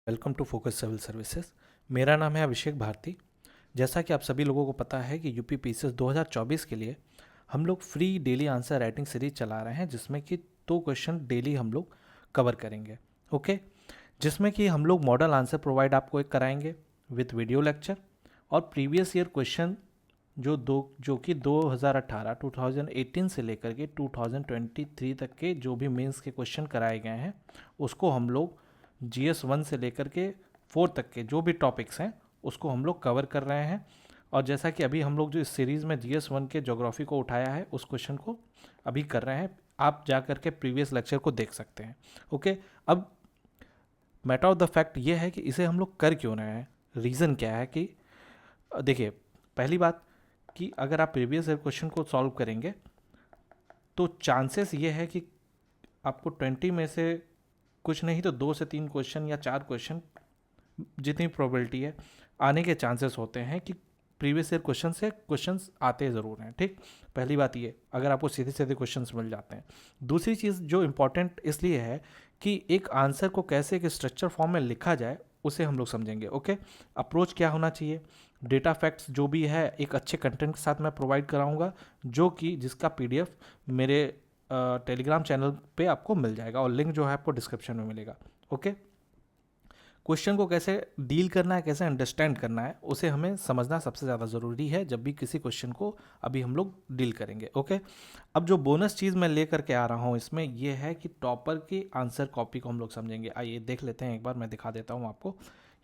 Welcome to Focus Civil Services. मेरा नाम है अभिषेक भारती। जैसा कि आप सभी लोगों को पता है कि यूपी पीसीएस 2024 के लिए हम लोग free daily answer writing series चला रहे हैं, जिसमें कि 2 क्वेश्चन डेली हम लोग कवर करेंगे। ओके, जिसमें कि हम लोग मॉडल आंसर प्रोवाइड आपको एक कराएंगे विथ वीडियो लेक्चर, और प्रीवियस ईयर क्वेश्चन जो कि 2018 से लेकर के 2023 तक के जो भी मेंस के क्वेश्चन कराए गए हैं, उसको हम लोग GS1 से लेकर के 4 तक के जो भी टॉपिक्स हैं उसको हम लोग कवर कर रहे हैं। और जैसा कि अभी हम लोग जो इस सीरीज़ में GS1 के ज्योग्राफी को उठाया है, उस क्वेश्चन को अभी कर रहे हैं। आप जा कर के प्रीवियस लेक्चर को देख सकते हैं। ओके, अब मैटर ऑफ द फैक्ट ये है कि इसे हम लोग कर क्यों रहे हैं, रीज़न क्या है कि देखिए, पहली बात कि अगर आप प्रीवियस ईयर क्वेश्चन को सॉल्व करेंगे तो चांसेस ये है कि आपको 20 में से कुछ नहीं तो 2 से 3 क्वेश्चन या 4 क्वेश्चन, जितनी प्रोबेबिलिटी है, आने के चांसेस होते हैं कि प्रीवियस ईयर क्वेश्चन से क्वेश्चंस आते ज़रूर हैं। ठीक, पहली बात ये, अगर आपको सीधे सीधे क्वेश्चंस मिल जाते हैं। दूसरी चीज़ जो इम्पॉर्टेंट इसलिए है कि एक आंसर को कैसे एक स्ट्रक्चर फॉर्म में लिखा जाए, उसे हम लोग समझेंगे। ओके, अप्रोच क्या होना चाहिए, डेटा फैक्ट्स जो भी है एक अच्छे कंटेंट के साथ मैं प्रोवाइड कराऊंगा, जो कि जिसका PDF मेरे टेलीग्राम चैनल पे आपको मिल जाएगा, और लिंक जो है आपको डिस्क्रिप्शन में मिलेगा। ओके, क्वेश्चन को कैसे डील करना है, कैसे अंडरस्टैंड करना है, उसे हमें समझना सबसे ज़्यादा ज़रूरी है जब भी किसी क्वेश्चन को अभी हम लोग डील करेंगे। ओके, अब जो बोनस चीज़ मैं लेकर के आ रहा हूँ इसमें यह है कि टॉपर की आंसर कॉपी को हम लोग समझेंगे। आइए देख लेते हैं, एक बार मैं दिखा देता हूँ आपको।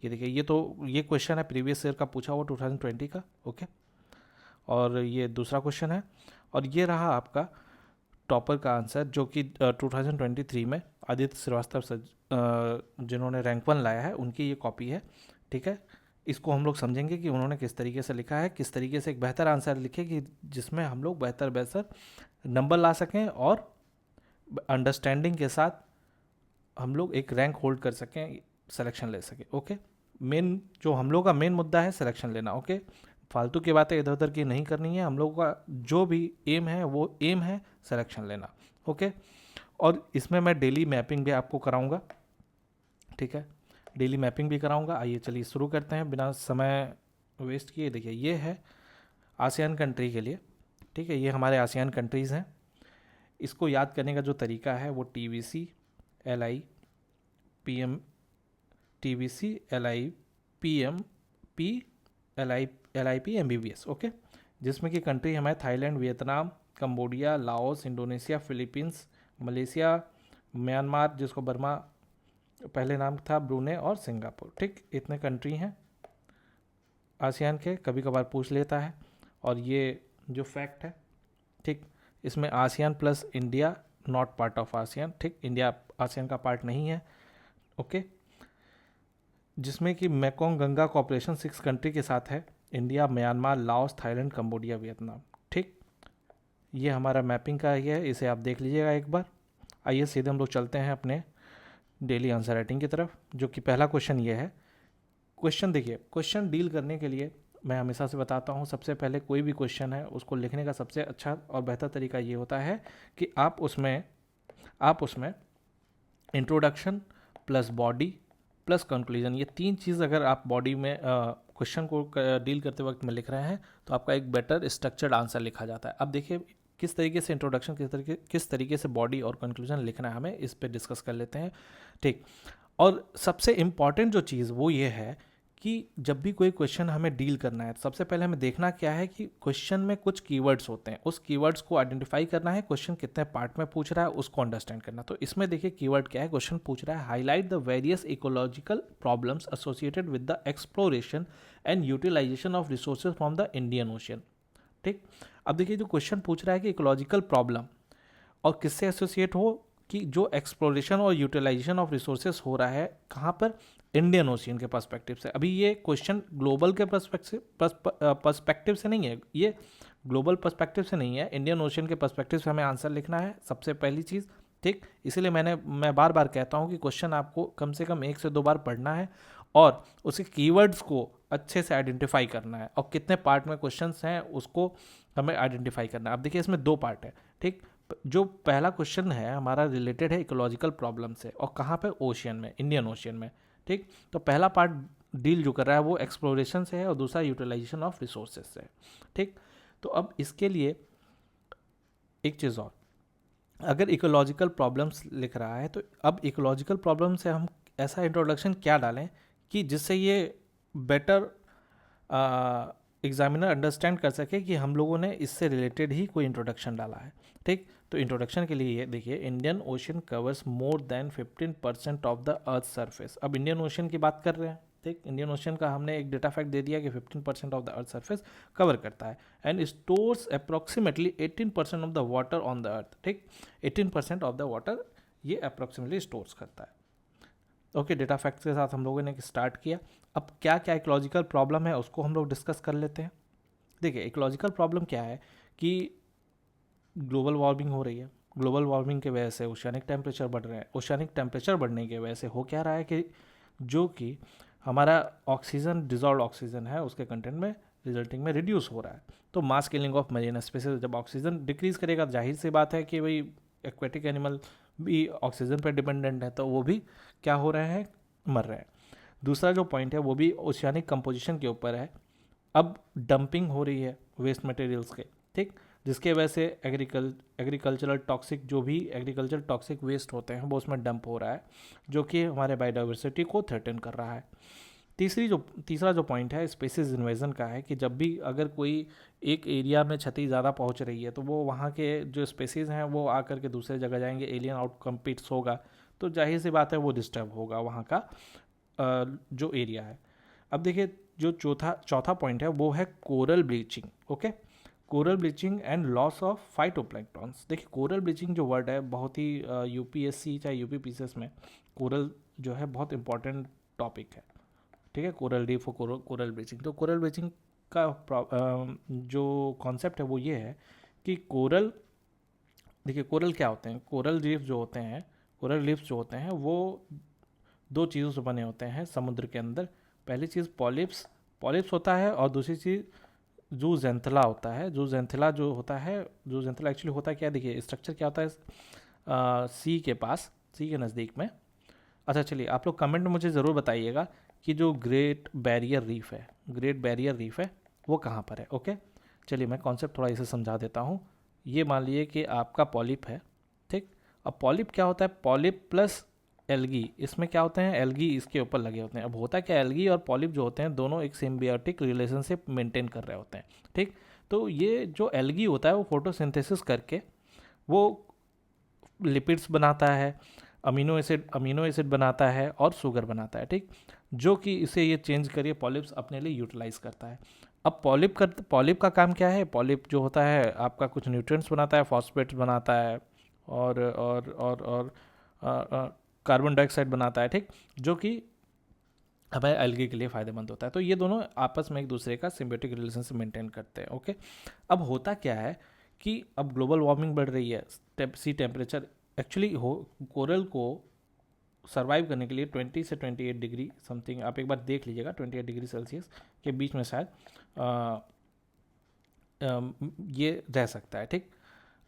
ये देखिए, ये क्वेश्चन है प्रीवियस ईयर का पूछा हुआ 2020 का। ओके, और ये दूसरा क्वेश्चन है, और ये रहा आपका टॉपर का आंसर, जो कि 2023 में आदित्य श्रीवास्तव सर जिन्होंने रैंक 1 लाया है, उनकी ये कॉपी है। ठीक है, इसको हम लोग समझेंगे कि उन्होंने किस तरीके से लिखा है, किस तरीके से एक बेहतर आंसर लिखे कि जिसमें हम लोग बेहतर नंबर ला सकें और अंडरस्टैंडिंग के साथ हम लोग एक रैंक होल्ड कर सकें, सिलेक्शन ले सकें। ओके, मेन जो हम लोग का मेन मुद्दा है सिलेक्शन लेना। ओके, फालतू की बातें इधर उधर की नहीं करनी है, हम लोगों का जो भी एम है वो एम है सिलेक्शन लेना। ओके, और इसमें मैं डेली मैपिंग भी आपको कराऊंगा। ठीक है, डेली मैपिंग भी कराऊंगा। आइए चलिए शुरू करते हैं बिना समय वेस्ट किए। देखिए, ये है आसियान कंट्री के लिए। ठीक है, ये हमारे आसियान कंट्रीज़ हैं। इसको याद करने का जो तरीका है वो TVC LI PM TVC LI PM P LIP MBBS। Okay, जिसमें कि कंट्री हमारे Thailand, Vietnam, Cambodia, Laos, Indonesia, Philippines, Malaysia, Myanmar जिसको बर्मा पहले नाम था, ब्रूने और सिंगापुर। ठीक, इतने कंट्री हैं आसियान के, कभी कभार पूछ लेता है। और ये जो फैक्ट है, ठीक, इसमें ASEAN plus India not part of ASEAN. ठीक, इंडिया आसियान का पार्ट नहीं है। ओके, जिसमें कि मेकोंग गंगा कॉपरेशन 6 कंट्री के साथ है, India, Myanmar, Laos, Thailand, Cambodia, Vietnam. ठीक, ये हमारा मैपिंग का ही है, इसे आप देख लीजिएगा एक बार। आइए सीधे हम लोग चलते हैं अपने डेली आंसर राइटिंग की तरफ, जो कि पहला क्वेश्चन ये है। क्वेश्चन देखिए, क्वेश्चन डील करने के लिए मैं हमेशा से बताता हूँ, सबसे पहले कोई भी क्वेश्चन है उसको लिखने का सबसे अच्छा और बेहतर तरीका ये होता है कि आप उसमें introduction plus body plus conclusion, ये 3 चीज़ अगर आप बॉडी में क्वेश्चन को डील करते वक्त में लिख रहे हैं तो आपका एक बेटर स्ट्रक्चर्ड आंसर लिखा जाता है। अब देखिए किस तरीके से इंट्रोडक्शन, किस तरीके से बॉडी और कंक्लूजन लिखना है, हमें इस पर डिस्कस कर लेते हैं। ठीक, और सबसे इम्पॉर्टेंट जो चीज़ वो ये है कि जब भी कोई क्वेश्चन हमें डील करना है, तो सबसे पहले हमें देखना क्या है कि क्वेश्चन में कुछ कीवर्ड्स होते हैं, उस कीवर्ड्स को आइडेंटिफाई करना है। क्वेश्चन कितने पार्ट में पूछ रहा है उसको अंडरस्टैंड करना। तो इसमें देखिए कीवर्ड क्या है, क्वेश्चन पूछ रहा है highlight the various ecological problems associated with the exploration and utilisation of resources from the Indian Ocean. ठीक, अब देखिए जो क्वेश्चन पूछ रहा है कि इकोलॉजिकल प्रॉब्लम और किससे एसोसिएट हो, कि जो एक्सप्लोरेशन और यूटिलाइजेशन ऑफ रिसोर्सेज हो रहा है कहाँ पर, इंडियन ओशियन के पर्सपेक्टिव से। अभी ये क्वेश्चन ग्लोबल के पर्सपेक्टिव से नहीं है, ये ग्लोबल पर्सपेक्टिव से नहीं है, इंडियन ओशियन के पर्सपेक्टिव से हमें आंसर लिखना है सबसे पहली चीज़। ठीक, इसीलिए मैं बार बार कहता हूँ कि क्वेश्चन आपको कम से कम 1 से 2 बार पढ़ना है और उसके कीवर्ड्स को अच्छे से आइडेंटिफाई करना है, और कितने पार्ट में क्वेश्चंस हैं उसको हमें आइडेंटिफाई करना है। अब देखिए इसमें 2 पार्ट है। ठीक, जो पहला क्वेश्चन है हमारा रिलेटेड है इकोलॉजिकल प्रॉब्लम से, और कहाँ पे, ओशियन में, इंडियन ओशियन में। ठीक। तो पहला पार्ट डील जो कर रहा है वो एक्सप्लोरेशन से है और दूसरा यूटिलाइजेशन ऑफ रिसोर्सेज से है। ठीक। तो अब इसके लिए एक चीज़ और, अगर इकोलॉजिकल प्रॉब्लम्स लिख रहा है तो अब इकोलॉजिकल प्रॉब्लम से हम ऐसा इंट्रोडक्शन क्या डालें कि जिससे ये बेटर एग्जामिनर अंडरस्टैंड कर सके कि हम लोगों ने इससे रिलेटेड ही कोई इंट्रोडक्शन डाला है। ठीक। तो इंट्रोडक्शन के लिए ये देखिए, Indian ocean covers more than 15% of the earth surface. अब इंडियन ओशन की बात कर रहे हैं। ठीक। इंडियन ओशन का हमने एक डेटा फैक्ट दे दिया कि 15% of the earth surface cover करता है and stores approximately 18% of the water on the earth. ठीक। 18% ऑफ द वाटर ये अप्रॉक्सीमेटली स्टोर्स करता है। ओके, डेटा फैक्ट्स के साथ हम लोगों ने स्टार्ट किया। अब क्या क्या इकोलॉजिकल प्रॉब्लम है उसको हम लोग डिस्कस कर लेते हैं। देखिए, इकोलॉजिकल प्रॉब्लम क्या है कि ग्लोबल वार्मिंग हो रही है। ग्लोबल वार्मिंग की वजह से ओशियानिक टेम्परेचर बढ़ रहे हैं। ओशियानिक टेम्परेचर बढ़ने की वजह से हो क्या रहा है कि जो कि हमारा ऑक्सीजन, डिजॉल्व ऑक्सीजन है, उसके कंटेंट में रिजल्टिंग में रिड्यूस हो रहा है। तो mass killing of marine species, जब ऑक्सीजन डिक्रीज करेगा जाहिर सी बात है कि भाई एक्वेटिक एनिमल भी ऑक्सीजन पर डिपेंडेंट है, तो वो भी क्या हो रहे हैं, मर रहे हैं। दूसरा जो पॉइंट है वो भी ओशियानिक कंपोजिशन के ऊपर है। अब डंपिंग हो रही है वेस्ट मटेरियल्स के। ठीक। जिसके वजह से एग्रीकल्चरल टॉक्सिक, जो भी एग्रीकल्चर टॉक्सिक वेस्ट होते हैं वो उसमें डंप हो रहा है, जो कि हमारे बायोडाइवर्सिटी को थ्रेटन कर रहा है। तीसरा जो पॉइंट है स्पेसीज इन्वेजन का है कि जब भी अगर कोई एक एरिया में क्षति ज़्यादा पहुंच रही है तो वो वहाँ के जो स्पेसीज हैं वो आकर के दूसरे जगह जाएंगे, एलियन आउट कम्पीट्स होगा, तो जाहिर सी बात है वो डिस्टर्ब होगा वहाँ का जो एरिया है। अब देखिए, जो चौथा पॉइंट है वो है coral bleaching. Okay, coral bleaching and loss of phytoplanktons. देखिए, कोरल ब्लीचिंग जो वर्ड है बहुत ही यूपीएससी चाहे यूपीपीसीएस में कोरल जो है बहुत इंपॉर्टेंट टॉपिक है। ठीक है, कोरल रीफ और कोरल ब्लीचिंग। तो कोरल ब्लीचिंग का जो कॉन्सेप्ट है वो ये है कि कोरल, देखिए कोरल क्या होते हैं, कोरल रीफ जो होते हैं, कोरल रीफ जो होते हैं वो दो चीज़ों से बने होते हैं समुद्र के अंदर। पहली चीज़ पॉलिप्स होता है और दूसरी चीज़ जूजेंथला होता है। जूजेंथला जो होता है, जूजेंथला एक्चुअली होता है क्या, देखिए स्ट्रक्चर क्या होता है, सी के पास, सी के नज़दीक में। अच्छा चलिए, आप लोग कमेंट में मुझे ज़रूर बताइएगा कि जो ग्रेट बैरियर रीफ है वो कहाँ पर है। ओके, चलिए मैं कॉन्सेप्ट थोड़ा इसे समझा देता हूँ। ये मान लीजिए कि आपका पॉलिप है। ठीक। अब पॉलिप क्या होता है, पॉलिप प्लस एल्गी, इसमें क्या होते हैं, एल्गी इसके ऊपर लगे होते हैं। अब होता क्या, एल्गी और पॉलिप जो होते हैं दोनों एक सिम्बियोटिक रिलेशनशिप मेंटेन कर रहे होते हैं। ठीक। तो ये जो एल्गी होता है वो फोटोसिंथेसिस करके वो लिपिड्स बनाता है, अमीनो एसिड बनाता है और शुगर बनाता है। ठीक। जो कि इसे ये चेंज करिए पॉलिप्स अपने लिए यूटिलाइज करता है। अब पॉलिप का काम क्या है, पॉलिप जो होता है आपका कुछ न्यूट्रिएंट्स बनाता है, फॉस्फेट्स बनाता है और कार्बन डाइऑक्साइड बनाता है। ठीक। जो कि हमें एल्गी के लिए फ़ायदेमंद होता है। तो ये दोनों आपस में एक दूसरे का सिम्बियोटिक रिलेशनशिप मेंटेन करते हैं। ओके, अब होता क्या है कि अब ग्लोबल वार्मिंग बढ़ रही है, सी टेम्परेचर एक्चुअली कोरल को सर्वाइव करने के लिए 20 से 28 डिग्री समथिंग, आप एक बार देख लीजिएगा, 28 डिग्री सेल्सियस के बीच में शायद ये रह सकता है। ठीक।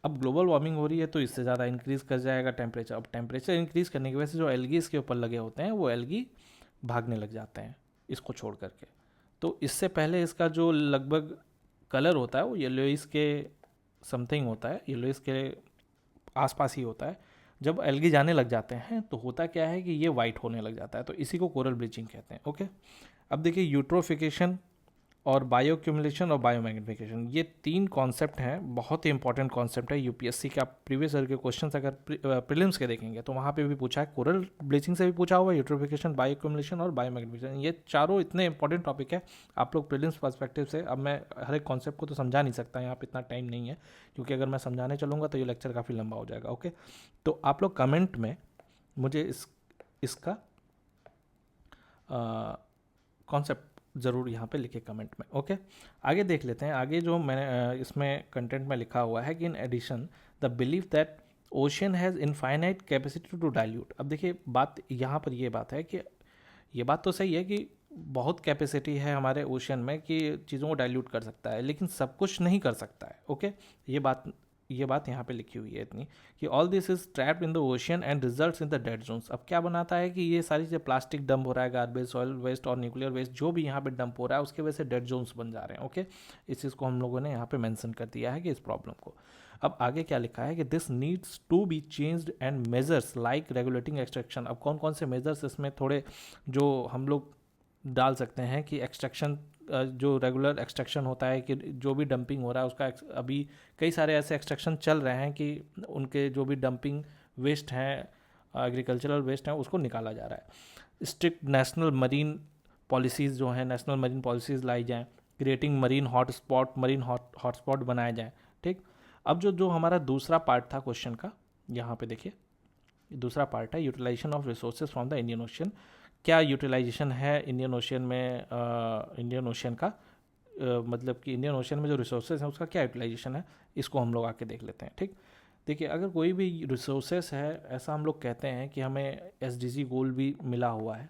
अब ग्लोबल वार्मिंग हो रही है तो इससे ज़्यादा इंक्रीज़ कर जाएगा टेम्परेचर। अब टेम्परेचर इंक्रीज़ करने की वजह से जो एल्गी इसके ऊपर लगे होते हैं वो एल्गी भागने लग जाते हैं इसको छोड़ करके। तो इससे पहले इसका जो लगभग कलर होता है वो येलोइस के समथिंग होता है, येलोइस के आसपास ही होता है। जब एल्गी जाने लग जाते हैं तो होता क्या है कि ये वाइट होने लग जाता है, तो इसी को कोरल ब्लीचिंग कहते हैं। ओके, अब देखिए यूट्रोफिकेशन और बायोक्यूमुलेशन और बायोमैग्निफिकेशन, ये तीन कॉन्सेप्ट हैं, बहुत ही इंपॉर्टेंट कॉन्सेप्ट है। यूपीएससी का प्रीवियस ईयर के क्वेश्चन अगर प्रीलिम्स के देखेंगे तो वहाँ पे भी पूछा है, कोरल ब्लीचिंग से भी पूछा हुआ है, यूट्रोफिकेशन, बायोक्यूमुलेशन और बायोमैग्निफिकेशन। ये चारों इतने इंपॉर्टेंट टॉपिक है, आप लोग प्रीलिम्स पर्सपेक्टिव से, अब मैं हर एक कॉन्सेप्ट को तो समझा नहीं सकता, यहाँ पर इतना टाइम नहीं है, क्योंकि अगर मैं समझाने चलूँगा तो ये लेक्चर काफ़ी लंबा हो जाएगा। ओके, तो आप लोग कमेंट में मुझे इसका कॉन्सेप्ट ज़रूर यहाँ पे लिखे कमेंट में। ओके, आगे देख लेते हैं। आगे जो मैंने इसमें कंटेंट में लिखा हुआ है कि in addition the belief that ocean has infinite capacity to dilute. अब देखिए बात यहाँ पर ये बात है कि ये बात तो सही है कि बहुत कैपेसिटी है हमारे ओशन में कि चीज़ों को डाइल्यूट कर सकता है, लेकिन सब कुछ नहीं कर सकता है। ओके, ये बात ये बात यहाँ पे लिखी हुई है इतनी कि all this is trapped in the ocean and results in the dead zones. अब क्या बनाता है कि ये सारी चीज़ें प्लास्टिक डंप हो रहा है, गार्बेज, सॉइल वेस्ट और न्यूक्लियर वेस्ट जो भी यहाँ पे डंप हो रहा है उसके वजह से डेड जोन्स बन जा रहे हैं। ओके, इस चीज़ को हम लोगों ने यहाँ पे मेंशन कर दिया है कि इस प्रॉब्लम को। अब आगे क्या लिखा है कि this needs to be changed and measures like regulating extraction. अब कौन कौन से मेजर्स इसमें थोड़े जो हम लोग डाल सकते हैं कि एक्सट्रैक्शन, जो रेगुलर एक्सट्रैक्शन होता है कि जो भी डंपिंग हो रहा है उसका अभी कई सारे ऐसे एक्सट्रैक्शन चल रहे हैं कि उनके जो भी डंपिंग वेस्ट हैं, एग्रीकल्चरल वेस्ट हैं, उसको निकाला जा रहा है। स्ट्रिक्ट नेशनल मरीन पॉलिसीज़ जो हैं, नेशनल मरीन पॉलिसीज़ लाई जाएँ, creating marine hotspot, marine hotspot बनाए जाएँ। ठीक, अब जो जो हमारा दूसरा पार्ट था क्वेश्चन का, यहाँ पे देखिए दूसरा पार्ट है utilisation of resources from the Indian Ocean. क्या यूटिलाइजेशन है इंडियन ओशन में, इंडियन ओशन का मतलब कि इंडियन ओशन में जो रिसोर्सेज हैं उसका क्या यूटिलाइजेशन है, इसको हम लोग आके देख लेते हैं। ठीक, देखिए अगर कोई भी रिसोर्सेज है, ऐसा हम लोग कहते हैं कि हमें एसडीजी गोल भी मिला हुआ है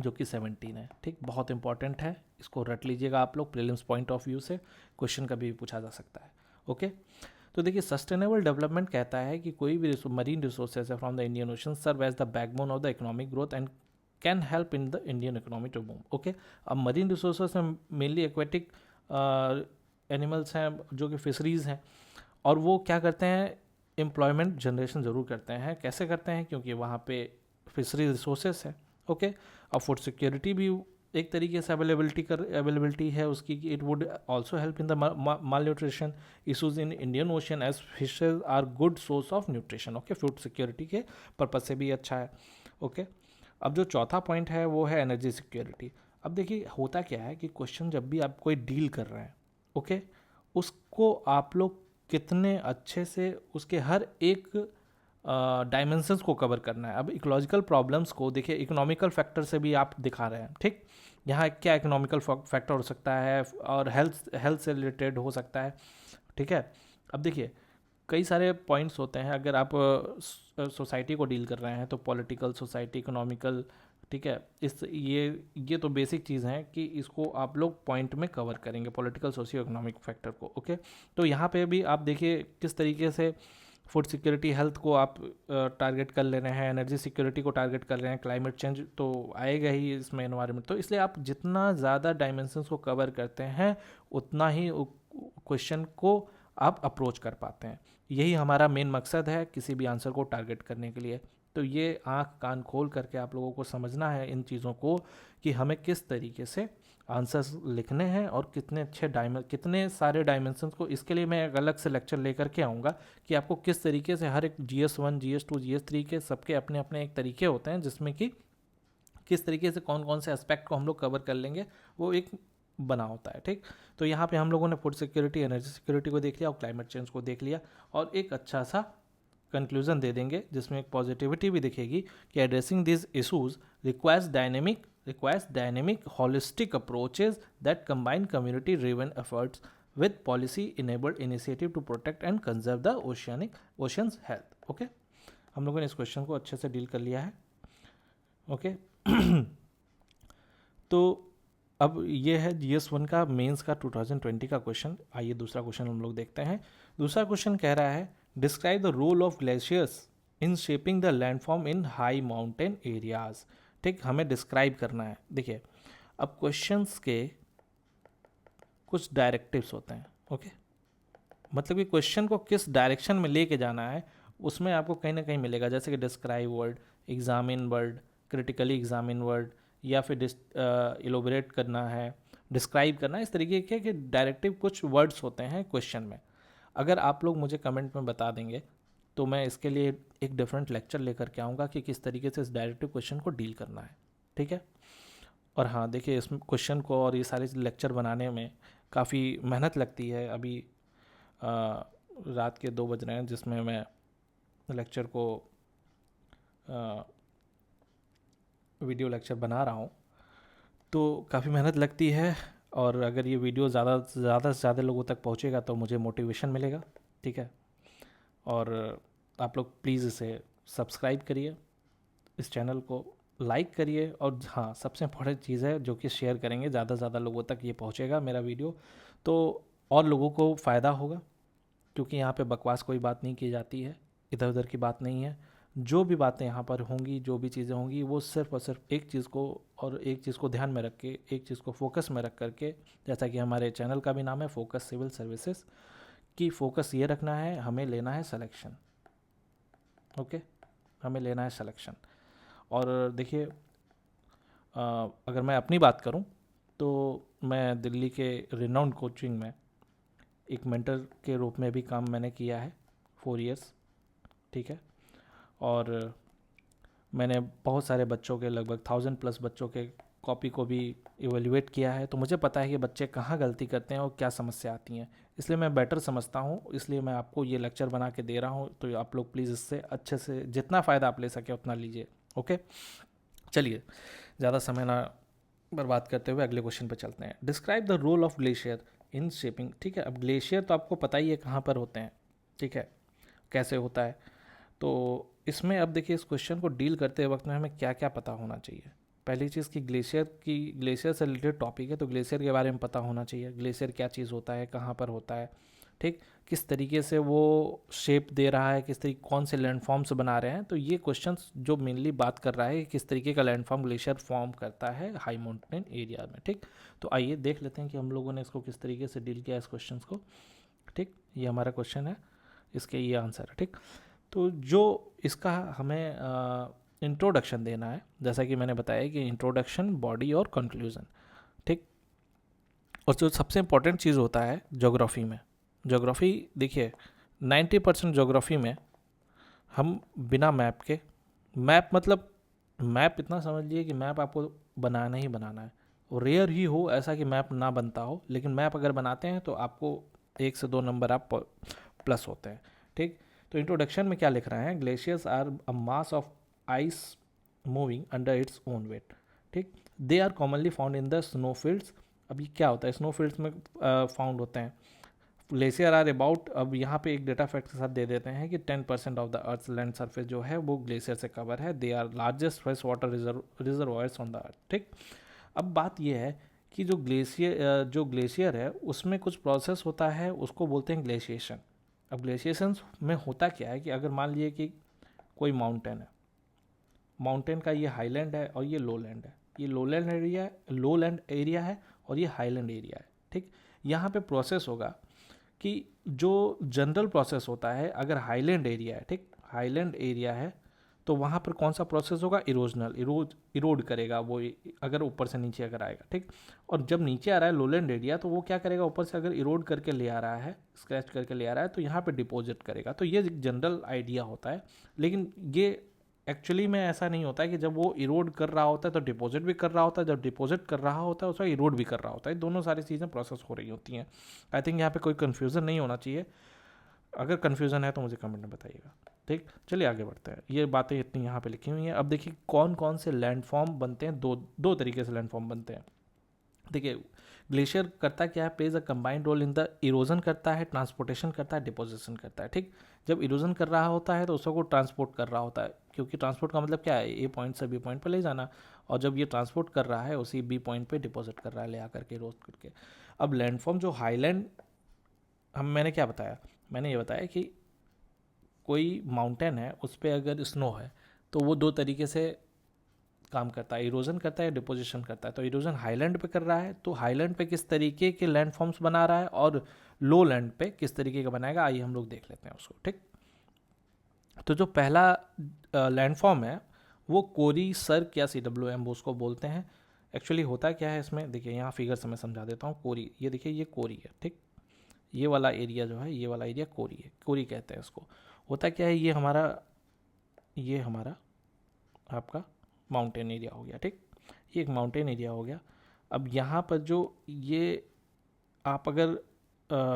जो कि 17 है। ठीक, बहुत इंपॉर्टेंट है, इसको रट लीजिएगा आप लोग, प्रीलिम्स पॉइंट ऑफ व्यू से क्वेश्चन कभी भी पूछा जा सकता है। ओके, तो देखिए सस्टेनेबल डेवलपमेंट कहता है कि कोई भी मरीन रिसोर्सेज है from the Indian Ocean serve as the backbone of the economic growth and can help in the Indian economy to boom. Okay, अब मरीन रिसोर्सेज में मेनली एक्वेटिक एनिमल्स हैं जो कि फिशरीज़ हैं, और वो क्या करते हैं, एम्प्लॉयमेंट जनरेशन ज़रूर करते हैं। कैसे करते हैं, क्योंकि वहाँ पे फिशरी रिसोर्सेज है। ओके, और फूड सिक्योरिटी भी एक तरीके से अवेलेबिलिटी है उसकी, कि it would also help in the malnutrition issues in Indian Ocean as fishes are good source of nutrition. Okay, food security के पर्पज से भी अच्छा है। ओके, अब जो चौथा पॉइंट है वो है एनर्जी सिक्योरिटी। अब देखिए होता क्या है कि क्वेश्चन जब भी आप कोई डील कर रहे हैं, ओके, उसको आप लोग कितने अच्छे से उसके हर एक डायमेंशंस को कवर करना है। अब इकोलॉजिकल प्रॉब्लम्स को देखिए इकोनॉमिकल फैक्टर से भी आप दिखा रहे हैं। ठीक, यहाँ क्या इकोनॉमिकल फैक्टर हो सकता है और हेल्थ से रिलेटेड हो सकता है। ठीक है, अब देखिए कई सारे पॉइंट्स होते हैं, अगर आप सोसाइटी को डील कर रहे हैं तो पॉलिटिकल, सोसाइटी, इकोनॉमिकल, ठीक है, ये तो बेसिक चीज़ हैं कि इसको आप लोग पॉइंट में कवर करेंगे, पॉलिटिकल, सोशियो इकोनॉमिक फैक्टर को। ओके, तो यहाँ पे भी आप देखिए किस तरीके से फूड सिक्योरिटी, हेल्थ को आप टारगेट कर ले रहे हैं, एनर्जी सिक्योरिटी को टारगेट कर रहे हैं, क्लाइमेट चेंज तो आएगा ही इसमें, एनवायरनमेंट। तो इसलिए आप जितना ज़्यादा डायमेंशंस को कवर करते हैं उतना ही क्वेश्चन को आप अप्रोच कर पाते हैं। यही हमारा मेन मकसद है किसी भी आंसर को टारगेट करने के लिए। तो ये आंख कान खोल करके आप लोगों को समझना है इन चीज़ों को कि हमें किस तरीके से आंसर्स लिखने हैं और कितने सारे डायमेंशंस को। इसके लिए मैं एक अलग से लेक्चर लेकर के आऊँगा कि आपको किस तरीके से हर एक GS1, GS2, GS3 के सबके अपने अपने एक तरीके होते हैं जिसमें कि किस तरीके से कौन कौन से एस्पेक्ट को हम लोग कवर कर लेंगे, वो एक बना होता है। ठीक, तो यहाँ पे हम लोगों ने फूड सिक्योरिटी, एनर्जी सिक्योरिटी को देख लिया और क्लाइमेट चेंज को देख लिया, और एक अच्छा सा कंक्लूजन दे देंगे जिसमें एक पॉजिटिविटी भी दिखेगी कि addressing this issues requires dynamic holistic approaches that combine community driven efforts with policy enabled initiative to protect and conserve the ocean's health। Okay, हम लोगों ने इस क्वेश्चन को अच्छे से डील कर लिया है। ओके तो अब ये है GS1 का मेंस का 2020 का क्वेश्चन। आइए दूसरा क्वेश्चन हम लोग देखते हैं। दूसरा क्वेश्चन कह रहा है describe the role of glaciers in shaping the landform in high mountain areas. ठीक, हमें डिस्क्राइब करना है। देखिए अब क्वेश्चंस के कुछ डायरेक्टिव्स होते हैं। ओके, मतलब कि क्वेश्चन को किस डायरेक्शन में लेके जाना है उसमें आपको कहीं ना कहीं मिलेगा, जैसे कि describe word, examine word, critically examine word, या फिर इलोबरेट करना है, डिस्क्राइब करना है। इस तरीके के डायरेक्टिव कुछ वर्ड्स होते हैं क्वेश्चन में। अगर आप लोग मुझे कमेंट में बता देंगे तो मैं इसके लिए एक डिफरेंट लेक्चर लेकर के आऊँगा कि किस तरीके से इस डायरेक्टिव क्वेश्चन को डील करना है। ठीक है, और हाँ देखिए इस क्वेश्चन को और ये सारे लेक्चर बनाने में काफ़ी मेहनत लगती है। अभी रात के 2 बज रहे हैं जिसमें मैं लेक्चर को वीडियो लेक्चर बना रहा हूँ, तो काफ़ी मेहनत लगती है। और अगर ये वीडियो ज़्यादा से ज़्यादा लोगों तक पहुँचेगा तो मुझे मोटिवेशन मिलेगा। ठीक है, और आप लोग प्लीज़ इसे सब्सक्राइब करिए, इस चैनल को लाइक करिए, और हाँ सबसे इम्पोर्टेंट चीज़ है जो कि शेयर करेंगे, ज़्यादा से ज़्यादा लोगों तक ये पहुँचेगा मेरा वीडियो तो और लोगों को फ़ायदा होगा। क्योंकि यहाँ पे बकवास कोई बात नहीं की जाती है, इधर उधर की बात नहीं है। जो भी बातें यहाँ पर होंगी, जो भी चीज़ें होंगी, वो सिर्फ और सिर्फ एक चीज़ को ध्यान में रख के, एक चीज़ को फोकस में रख करके, जैसा कि हमारे चैनल का भी नाम है फोकस सिविल सर्विसेज, की फोकस ये रखना है, हमें लेना है सिलेक्शन। ओके, हमें लेना है सिलेक्शन। और देखिए, अगर मैं अपनी बात करूं तो मैं दिल्ली के रिनाउंड कोचिंग में एक मेंटर के रूप में भी काम मैंने किया है 4 इयर्स, ठीक है। और मैंने बहुत सारे बच्चों के, लगभग 1000+ बच्चों के कॉपी को भी इवेल्युएट किया है, तो मुझे पता है कि बच्चे कहाँ गलती करते हैं और क्या समस्या आती हैं। इसलिए मैं बेटर समझता हूँ, इसलिए मैं आपको ये लेक्चर बना के दे रहा हूँ। तो आप लोग प्लीज़ इससे अच्छे से जितना फ़ायदा आप ले सके उतना लीजिए। ओके, चलिए ज़्यादा समय ना बर्बाद करते हुए अगले क्वेश्चन पे चलते हैं। Describe the role of glacier in shaping. ठीक है, अब ग्लेशियर तो आपको पता ही है कहाँ पर होते हैं, ठीक है, कैसे होता है। तो इसमें अब देखिए, इस क्वेश्चन को डील करते वक्त में हमें क्या क्या पता होना चाहिए। पहली चीज़ कि ग्लेशियर से रिलेटेड टॉपिक है, तो ग्लेशियर के बारे में पता होना चाहिए। ग्लेशियर क्या चीज़ होता है, कहाँ पर होता है, ठीक, किस तरीके से वो शेप दे रहा है, किस तरीके, कौन से लैंडफॉर्म्स बना रहे हैं। तो ये क्वेश्चंस जो मेनली बात कर रहा है कि किस तरीके का लैंडफॉर्म ग्लेशियर फॉर्म करता है हाई माउंटेन एरिया में, ठीक। तो आइए देख लेते हैं कि हम लोगों ने इसको किस तरीके से डील किया इस क्वेश्चन को, ठीक। ये हमारा क्वेश्चन है, इसके ये आंसर है, ठीक। तो जो इसका हमें इंट्रोडक्शन देना है, जैसा कि मैंने बताया कि इंट्रोडक्शन, बॉडी और कंक्लूजन, ठीक। और जो सबसे इंपॉर्टेंट चीज़ होता है ज्योग्राफी में, ज्योग्राफी देखिए 90% ज्योग्राफी में हम बिना मैप के, मैप मतलब मैप इतना समझ लीजिए कि मैप आपको बनाना ही बनाना है। और रेयर ही हो ऐसा कि मैप ना बनता हो, लेकिन मैप अगर बनाते हैं तो आपको 1 से 2 नंबर आप प्लस होते हैं, ठीक। तो इंट्रोडक्शन में क्या लिख रहे हैं, glaciers are a mass of ice moving under its own weight, ठीक। They are commonly found in the snowfields. अब ये क्या होता है, स्नोफील्ड्स में फाउंड होते हैं। ग्लेशियर आर अबाउट, अब यहाँ पे एक डेटा फैक्ट के साथ दे देते हैं कि 10% of the earth land surface जो है वो ग्लेशियर से कवर है। They are largest fresh water reservoirs on the earth, ठीक। अब बात यह है कि जो ग्लेशियर है उसमें कुछ प्रोसेस होता है, उसको बोलते हैं ग्लेशिएशन। अब ग्लेशिएशन में होता क्या है कि अगर मान लीजिए कि कोई माउंटेन है, माउंटेन का ये हाईलैंड है और ये लोलैंड है, ये लोलैंड एरिया है और ये हाईलैंड एरिया है, ठीक। यहाँ पे प्रोसेस होगा कि जो जनरल प्रोसेस होता है, अगर हाईलैंड एरिया है, ठीक, हाईलैंड एरिया है, तो वहाँ पर कौन सा प्रोसेस होगा, इरोड करेगा वो, अगर ऊपर से नीचे अगर आएगा, ठीक। और जब नीचे आ रहा है लोलैंड एरिया, तो वो क्या करेगा, ऊपर से अगर इरोड करके ले आ रहा है, स्क्रैच करके ले आ रहा है, तो यहाँ पे डिपॉजिट करेगा। तो ये जनरल आइडिया होता है, लेकिन ये एक्चुअली में ऐसा नहीं होता है कि जब वो इरोड कर रहा होता है तो डिपॉजिट भी कर रहा होता है, जब डिपॉजिट कर रहा होता है उसका इरोड भी कर रहा होता है, दोनों सारी चीज़ें प्रोसेस हो रही होती हैं। आई थिंक यहाँ पे कोई कन्फ्यूज़न नहीं होना चाहिए। अगर कन्फ्यूज़न है तो मुझे कमेंट में बताइएगा, ठीक। चलिए आगे बढ़ते हैं, ये बातें इतनी यहाँ पे लिखी हुई हैं। अब देखिए कौन कौन से लैंडफॉर्म बनते हैं, दो तरीके से लैंडफॉर्म बनते हैं। देखिए, ग्लेशियर करता क्या है, plays a combined role in the erosion करता है, ट्रांसपोर्टेशन करता है, डिपोजिशन करता है, ठीक। जब इरोजन कर रहा होता है तो उसको ट्रांसपोर्ट कर रहा होता है, क्योंकि ट्रांसपोर्ट का मतलब क्या है, ए पॉइंट से बी पॉइंट पर ले जाना। और जब ये ट्रांसपोर्ट कर रहा है उसी बी पॉइंट पे डिपॉजिट कर रहा है ले आकर के, रोज करके। अब लैंडफॉर्म जो हाईलैंड, मैंने क्या बताया, मैंने ये बताया कि कोई माउंटेन है उस पर अगर स्नो है तो वो दो तरीके से काम करता है, इरोजन करता है, डिपोजिशन करता है। तो इरोजन हाईलैंड पे कर रहा है, तो हाईलैंड पे किस तरीके के लैंडफॉर्म्स बना रहा है और लो लैंड पे किस तरीके का बनाएगा, आइए हम लोग देख लेते हैं उसको, ठीक। तो जो पहला लैंडफॉर्म है वो कोरी सर्क या CWM उसको बोलते हैं। एक्चुअली होता क्या है इसमें, देखिए यहाँ फिगर से मैं समझा देता हूँ। कोरी, ये देखिए ये कोरी है, ठीक। ये वाला एरिया जो है, ये वाला एरिया कोरी है, कोरी कहते हैं इसको। होता क्या है, ये हमारा आपका माउंटेन एरिया हो गया, ठीक। ये एक माउंटेन एरिया हो गया। अब यहाँ पर जो ये, आप अगर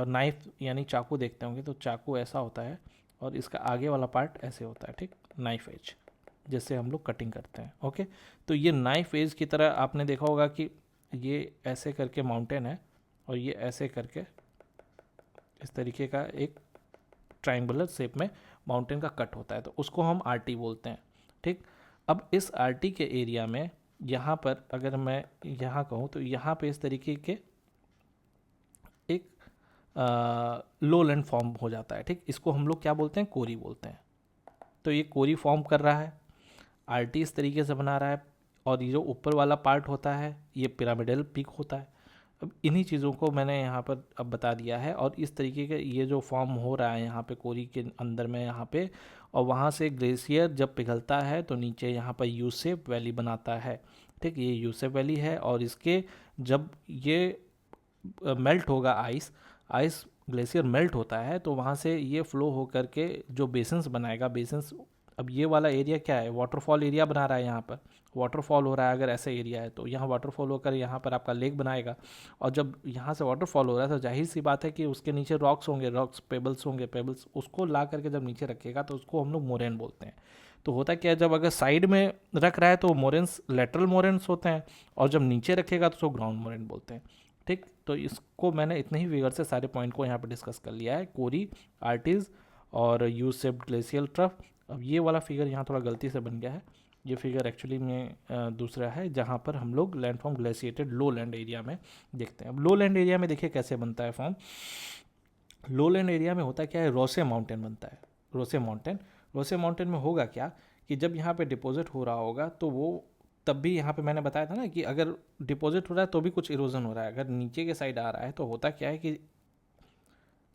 नाइफ यानी चाकू देखते होंगे तो चाकू ऐसा होता है और इसका आगे वाला पार्ट ऐसे होता है, ठीक, नाइफ एज, जिससे हम लोग कटिंग करते हैं। ओके, तो ये नाइफ एज की तरह आपने देखा होगा कि ये ऐसे करके माउंटेन है और ये ऐसे करके इस तरीके का एक ट्रायंगुलर शेप में माउंटेन का कट होता है, तो उसको हम RT बोलते हैं, ठीक। अब इस RT के एरिया में यहाँ पर अगर मैं यहाँ कहूँ तो यहाँ पे इस तरीके के एक लो लैंड फॉर्म हो जाता है, ठीक। इसको हम लोग क्या बोलते हैं, कोरी बोलते हैं। तो ये कोरी फॉर्म कर रहा है, आरटी इस तरीके से बना रहा है, और ये जो ऊपर वाला पार्ट होता है ये पिरामिडल पीक होता है। अब इन्हीं चीज़ों को मैंने यहाँ पर अब बता दिया है, और इस तरीके के ये जो फॉर्म हो रहा है यहाँ पे कोरी के अंदर में यहाँ पे, और वहाँ से ग्लेशियर जब पिघलता है तो नीचे यहाँ पर यू शेप वैली बनाता है, ठीक। ये यू शेप वैली है, और इसके जब ये मेल्ट होगा आइस आइस ग्लेशियर मेल्ट होता है तो वहाँ से ये फ्लो हो करके जो बेसिन्स बनाएगा, बेसिन्स, अब ये वाला एरिया क्या है, वाटरफॉल एरिया बना रहा है, यहाँ पर वाटरफॉल हो रहा है। अगर ऐसा एरिया है तो यहाँ वाटरफॉल होकर यहाँ पर आपका लेक बनाएगा, और जब यहाँ से वाटरफॉल हो रहा है तो जाहिर सी बात है कि उसके नीचे रॉक्स होंगे, रॉक्स पेबल्स होंगे, पेबल्स उसको ला करके जब नीचे रखेगा तो उसको हम लोग मोरेन बोलते हैं। तो होता क्या है, जब अगर साइड में रख रहा है तो मोरेन्स लेटरल मोरेन्स होते हैं, और जब नीचे रखेगा तो उसको ग्राउंड मोरेन बोलते हैं, ठीक। तो इसको मैंने इतने ही फिगर से सारे पॉइंट को यहाँ पे डिस्कस कर लिया है, कोरी, आर्टिज और यू शेप्ड ग्लेशियल ट्रफ। अब ये वाला फिगर यहाँ थोड़ा गलती से बन गया है, ये फिगर एक्चुअली में दूसरा है, जहाँ पर हम लोग लैंडफॉर्म ग्लेशिएटेड लो लैंड एरिया में देखते हैं। अब लो लैंड एरिया में देखिए कैसे बनता है फॉर्म। लो लैंड एरिया में होता क्या है, रोसे माउंटेन बनता है, रोसे माउंटेन में होगा क्या कि जब यहाँ पे डिपॉजिट हो रहा होगा तो वो, तब भी यहाँ पे मैंने बताया था ना कि अगर डिपॉजिट हो रहा है तो भी कुछ इरोजन हो रहा है, अगर नीचे के साइड आ रहा है तो होता क्या है कि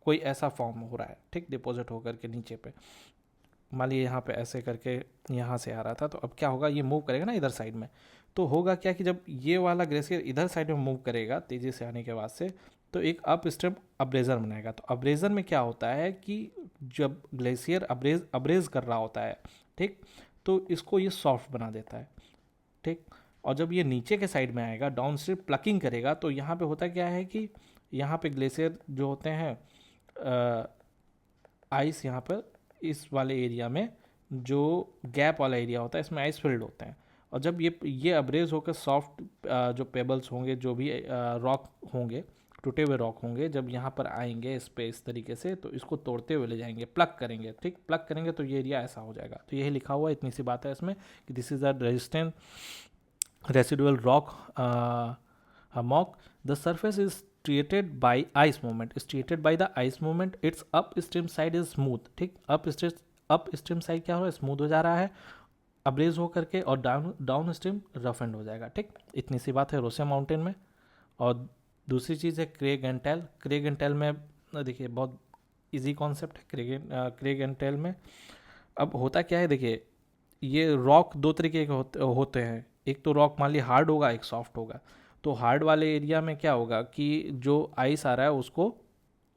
कोई ऐसा फॉर्म हो रहा है, ठीक, डिपॉजिट होकर के नीचे पे, मान लीजिए यहाँ पे ऐसे करके यहाँ से आ रहा था, तो अब क्या होगा, ये मूव करेगा ना इधर साइड में, तो होगा क्या कि जब ये वाला ग्लेशियर इधर साइड में मूव करेगा तेज़ी से आने के बाद से, तो एक अप स्ट्रीम अब्रेजर बनाएगा। तो अब्रेजर में क्या होता है कि जब ग्लेशियर अब्रेज कर रहा होता है, ठीक, तो इसको ये सॉफ्ट बना देता है, ठीक। और जब ये नीचे के साइड में आएगा, डाउन स्ट्रीम प्लकिंग करेगा, तो यहाँ पे होता क्या है कि यहाँ पे ग्लेशियर जो होते हैं, आइस यहाँ पर इस वाले एरिया में जो गैप वाला एरिया होता है इसमें आइस फील्ड होते हैं, और जब ये अब्रेज होकर सॉफ्ट जो पेबल्स होंगे, जो भी रॉक होंगे, टूटे हुए रॉक होंगे, जब यहाँ पर आएंगे इस पे इस तरीके से, तो इसको तोड़ते हुए ले जाएंगे, प्लग करेंगे, ठीक, प्लग करेंगे तो ये एरिया ऐसा हो जाएगा। तो यही लिखा हुआ है, इतनी सी बात है इसमें कि this is a resistant residual rock hammock. The surface is treated by ice movement. Is treated by the ice movement. Its upstream side is smooth. ठीक, upstream side क्या हो रहा है, स्मूथ हो जा रहा है अब्रेज हो करके, और डाउन स्ट्रीम रफ एंड हो जाएगा, ठीक। इतनी सी बात है रोसे माउंटेन में। और दूसरी चीज़ है crag and tail. Crag and tail में देखिए बहुत इजी कॉन्सेप्ट है क्रेग एंड टेल में। अब होता क्या है, देखिए ये रॉक दो तरीके के होते हैं, एक तो रॉक मान लीजिए हार्ड होगा, एक सॉफ्ट होगा। तो हार्ड वाले एरिया में क्या होगा कि जो आइस आ रहा है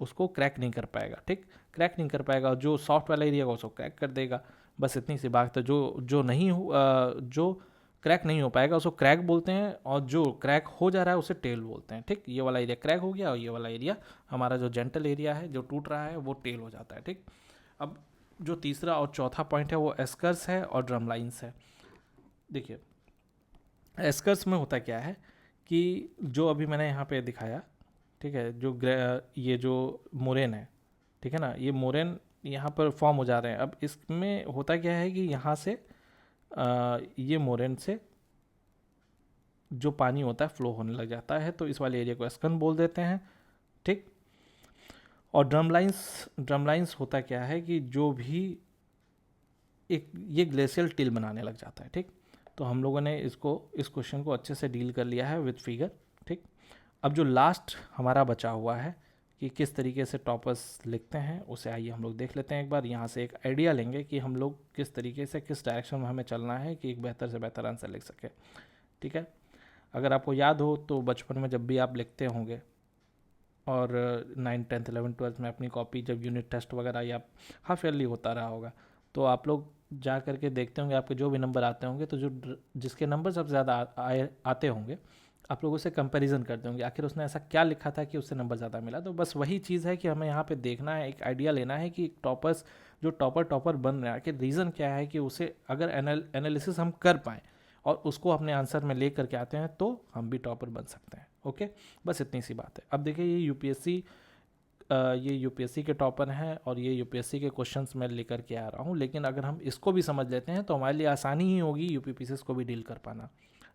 उसको क्रैक नहीं कर पाएगा, ठीक, क्रैक नहीं कर पाएगा, और जो सॉफ्ट वाला एरिया होगा उसको क्रैक कर देगा। बस इतनी सी बात है। जो क्रैक नहीं हो पाएगा उसको क्रैक बोलते हैं, और जो क्रैक हो जा रहा है उसे टेल बोलते हैं, ठीक। ये वाला एरिया क्रैक हो गया, और ये वाला एरिया हमारा जो जेंटल एरिया है जो टूट रहा है वो टेल हो जाता है, ठीक। अब जो तीसरा और चौथा पॉइंट है वो एस्कर्स है और ड्रम लाइन्स है। देखिए एस्कर्स में होता क्या है कि जो अभी मैंने यहाँ पे दिखाया, ठीक है, ये जो मोरेन है, ठीक है ना, ये मोरेन यहाँ पर फॉर्म हो जा रहे हैं। अब इसमें होता क्या है कि यहाँ से ये मोरेन से जो पानी होता है फ्लो होने लग जाता है, तो इस वाले एरिया को एस्कर्न बोल देते हैं, ठीक। और ड्रम लाइन्स होता क्या है कि जो भी ये ग्लेशियल टिल बनाने लग जाता है, ठीक। तो हम लोगों ने इस क्वेश्चन को अच्छे से डील कर लिया है विथ फिगर, ठीक। अब जो लास्ट हमारा बचा हुआ है कि किस तरीके से टॉपर्स लिखते हैं, उसे आइए हम लोग देख लेते हैं एक बार। यहाँ से एक आइडिया लेंगे कि हम लोग किस तरीके से, किस डायरेक्शन में हमें चलना है कि एक बेहतर से बेहतर आंसर लिख सके, ठीक है। अगर आपको याद हो तो बचपन में जब भी आप लिखते होंगे, और 9th 10th 11th 12th में अपनी कॉपी जब यूनिट टेस्ट वगैरह या हाफ ईयरली होता रहा होगा, तो आप लोग जा करके देखते होंगे आपके जो भी नंबर आते होंगे, तो जिसके नंबर सबसे ज़्यादा आते होंगे आप लोग उससे कंपैरिजन करते होंगे, आखिर उसने ऐसा क्या लिखा था कि उससे नंबर ज़्यादा मिला। तो बस वही चीज़ है कि हमें यहाँ पे देखना है, एक आइडिया लेना है कि जो टॉपर बन रहा है कि रीज़न क्या है, कि उसे अगर एनालिसिस हम कर पाएँ और उसको अपने आंसर में ले करके आते हैं तो हम भी टॉपर बन सकते हैं। ओके, बस इतनी सी बात है। अब देखिए ये यूपीएससी ये यूपीएससी के टॉपर हैं और ये यूपीएससी के क्वेश्चंस मैं लेकर के आ रहा हूँ, लेकिन अगर हम इसको भी समझ लेते हैं तो हमारे लिए आसानी ही होगी यूपीपीसीएस को भी डील कर पाना।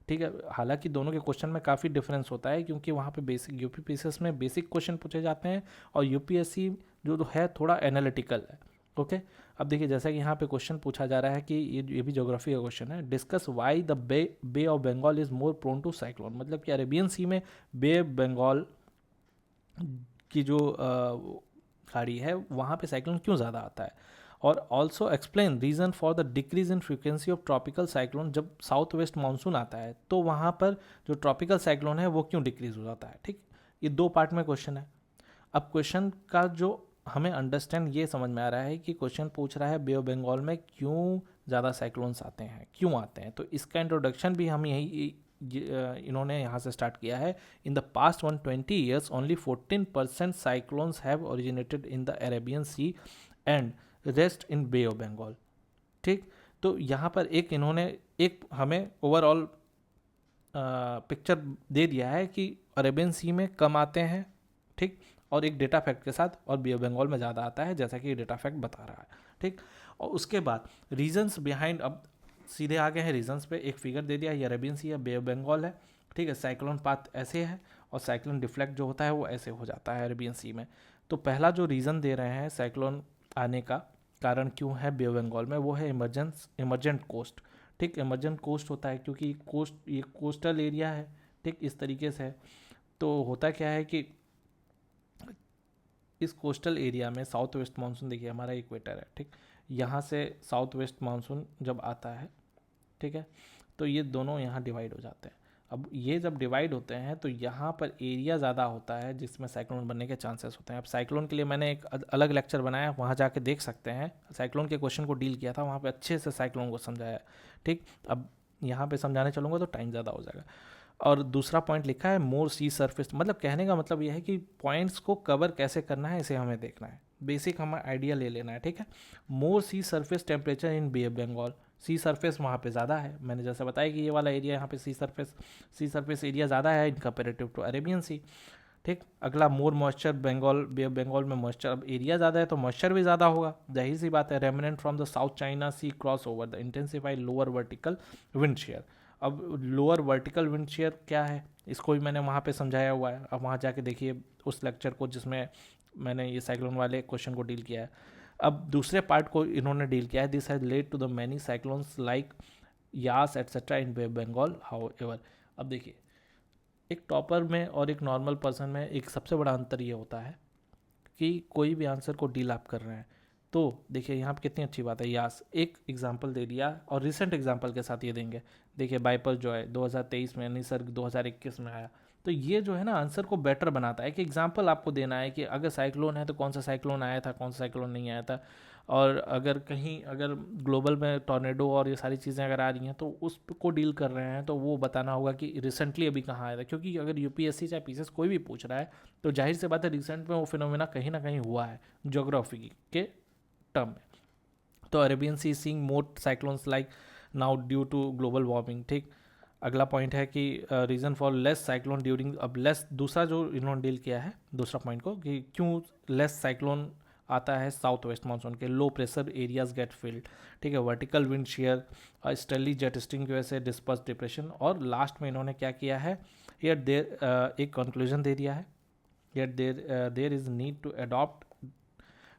ठीक है, हालांकि दोनों के क्वेश्चन में काफ़ी डिफरेंस होता है, क्योंकि वहाँ पे बेसिक यूपीपीसीएस में बेसिक क्वेश्चन पूछे जाते हैं और यूपीएससी जो है थोड़ा एनालिटिकल है। ओके, अब देखिए जैसा कि यहाँ पे क्वेश्चन पूछा जा रहा है कि ये भी ज्योग्राफी का क्वेश्चन है, discuss why the Bay of Bengal is more prone to cyclone, मतलब कि अरेबियन सी में बे बंगाल की जो खाड़ी है वहाँ पे साइक्लोन क्यों ज़्यादा आता है, और also explain reason for the decrease in frequency of tropical cyclone, जब साउथ वेस्ट मानसून आता है तो वहाँ पर जो ट्रॉपिकल साइक्लोन है वो क्यों डिक्रीज हो जाता है। ठीक, ये 2 पार्ट में क्वेश्चन है। अब क्वेश्चन का जो हमें अंडरस्टैंड ये समझ में आ रहा है कि क्वेश्चन पूछ रहा है बे ऑफ बंगाल में क्यों ज़्यादा साइक्लोन्स आते हैं, क्यों आते हैं, तो इसका इंट्रोडक्शन भी हम यही इन्होंने यहाँ से स्टार्ट किया है। In the past 120 years only 14% cyclones have originated in the Arabian Sea and rest in bay of Bengal. ठीक, तो यहाँ पर एक इन्होंने एक हमें ओवरऑल पिक्चर दे दिया है कि अरेबियन सी में कम आते हैं, ठीक, और एक डेटा फैक्ट के साथ, और बे ऑफ बंगाल में ज़्यादा आता है जैसा कि डेटा फैक्ट बता रहा है। ठीक, और उसके बाद रीजंस बिहाइंड, अब सीधे आ गए हैं रीजंस पे, एक फिगर दे दिया, ये अरेबियन सी है, बे ऑफ बंगाल है। ठीक है, साइक्लोन पाथ ऐसे है और साइक्लोन डिफ्लेक्ट जो होता है वो ऐसे हो जाता है अरेबियन सी में। तो पहला जो रीज़न दे रहे हैं साइक्लोन आने का कारण क्यों है बे ऑफ बंगाल में, वो है इमरजेंट कोस्ट। ठीक, इमरजेंट कोस्ट होता है क्योंकि ये कोस्टल एरिया है। ठीक, इस तरीके से है। तो होता क्या है कि इस कोस्टल एरिया में साउथ वेस्ट मानसून, देखिए हमारा इक्वेटर है, ठीक, यहाँ से साउथ वेस्ट मानसून जब आता है, ठीक है, तो ये दोनों यहाँ डिवाइड हो जाते हैं। अब ये जब डिवाइड होते हैं तो यहाँ पर एरिया ज़्यादा होता है जिसमें साइक्लोन बनने के चांसेस होते हैं। अब साइक्लोन के लिए मैंने एक अलग लेक्चर बनाया, वहाँ जाके देख सकते हैं, साइक्लोन के क्वेश्चन को डील किया था, वहाँ पे अच्छे से साइक्लोन को समझाया। ठीक, अब यहाँ पे समझाने चलूँगा तो टाइम ज़्यादा हो जाएगा। और दूसरा पॉइंट लिखा है मोर सी सरफेस, मतलब कहने का मतलब यह है कि पॉइंट्स को कवर कैसे करना है इसे हमें देखना है, बेसिक हमें आइडिया ले लेना है। ठीक है, more sea surface temperature in bay of Bengal, sea surface वहाँ पे ज़्यादा है, मैंने जैसे बताया कि ये वाला एरिया यहाँ पे सी सरफेस एरिया ज़्यादा है in comparative to Arabian Sea. ठीक, अगला more moisture Bengal, Bay of Bengal में मॉइस्चर, अब एरिया ज़्यादा है तो मॉइस्चर भी ज़्यादा होगा, जाहिर सी बात है। Remnant from the South China Sea cross over the intensified lower vertical wind shear. अब लोअर वर्टिकल विंड शेयर क्या है, इसको भी मैंने वहाँ पे समझाया हुआ है, अब वहाँ जाके देखिए उस लेक्चर को जिसमें मैंने ये साइक्लोन वाले क्वेश्चन को डील किया है। अब दूसरे पार्ट को इन्होंने डील किया है, this has led to the many cyclones like Yaas etcetera in Bay Bengal however. अब देखिए एक टॉपर में और एक नॉर्मल पर्सन में एक सबसे बड़ा अंतर ये होता है कि कोई भी आंसर को डील आप कर रहे हैं तो देखिए यहाँ पे कितनी अच्छी बात है, यास एक एग्जांपल दे दिया और रिसेंट एग्जांपल के साथ ये देंगे। देखिए बाइपर जो है 2023 में, निसर्ग 2021 में आया, तो ये जो है ना आंसर को बेटर बनाता है कि एग्जांपल आपको देना है कि अगर साइक्लोन है तो कौन सा साइक्लोन आया था, कौन सा साइक्लोन नहीं आया था, और अगर कहीं अगर ग्लोबल में टॉर्नेडो और ये सारी चीज़ें अगर आ रही हैं तो उसको डील कर रहे हैं तो वो बताना होगा कि रिसेंटली अभी कहाँ आया था, क्योंकि अगर यूपीएससी चाहे पीसीएस कोई भी पूछ रहा है तो जाहिर सी बात है रिसेंट में वो फिनोमेना कहीं ना कहीं हुआ है ज्योग्राफी के टर्म में। तो Arabian sea seeing more cyclones like now due to global warming. ठीक, अगला पॉइंट है कि reason for less cyclone during, अब लेस दूसरा जो इन्होंने डील किया है दूसरा पॉइंट को कि क्यों लेस साइक्लोन आता है साउथ वेस्ट मानसून के, low pressure areas get filled. ठीक है, vertical wind shear, easterly jet stream की वजह से डिस्पर्स डिप्रेशन, और लास्ट में इन्होंने क्या किया है, हियर देर एक कंक्लूजन दे दिया है, here there is need to adopt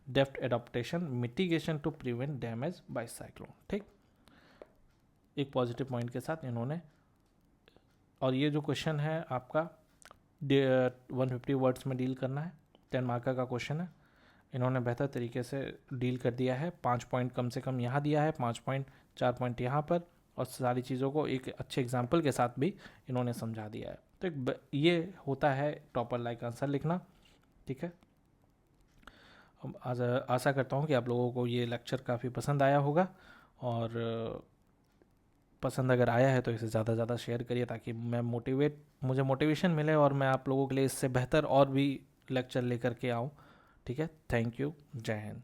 deft adaptation mitigation to prevent damage by cyclone. ठीक, एक पॉजिटिव पॉइंट के साथ इन्होंने, और ये जो क्वेश्चन है आपका 150 वर्ड्स में डील करना है, 10 मार्कर का क्वेश्चन है, इन्होंने बेहतर तरीके से डील कर दिया है। 5 पॉइंट कम से कम यहाँ दिया है, 5 पॉइंट 4 पॉइंट यहाँ पर, और सारी चीज़ों को एक अच्छे एग्जाम्पल के साथ भी इन्होंने समझा दिया है। तो ये होता है टॉपर लाइक आंसर लिखना। ठीक है, आशा करता हूँ कि आप लोगों को ये लेक्चर काफ़ी पसंद आया होगा, और पसंद अगर आया है तो इसे ज़्यादा से ज़्यादा शेयर करिए ताकि मुझे मोटिवेशन मिले और मैं आप लोगों के लिए इससे बेहतर और भी लेक्चर लेकर के आऊँ। ठीक है, थैंक यू, जय हिंद।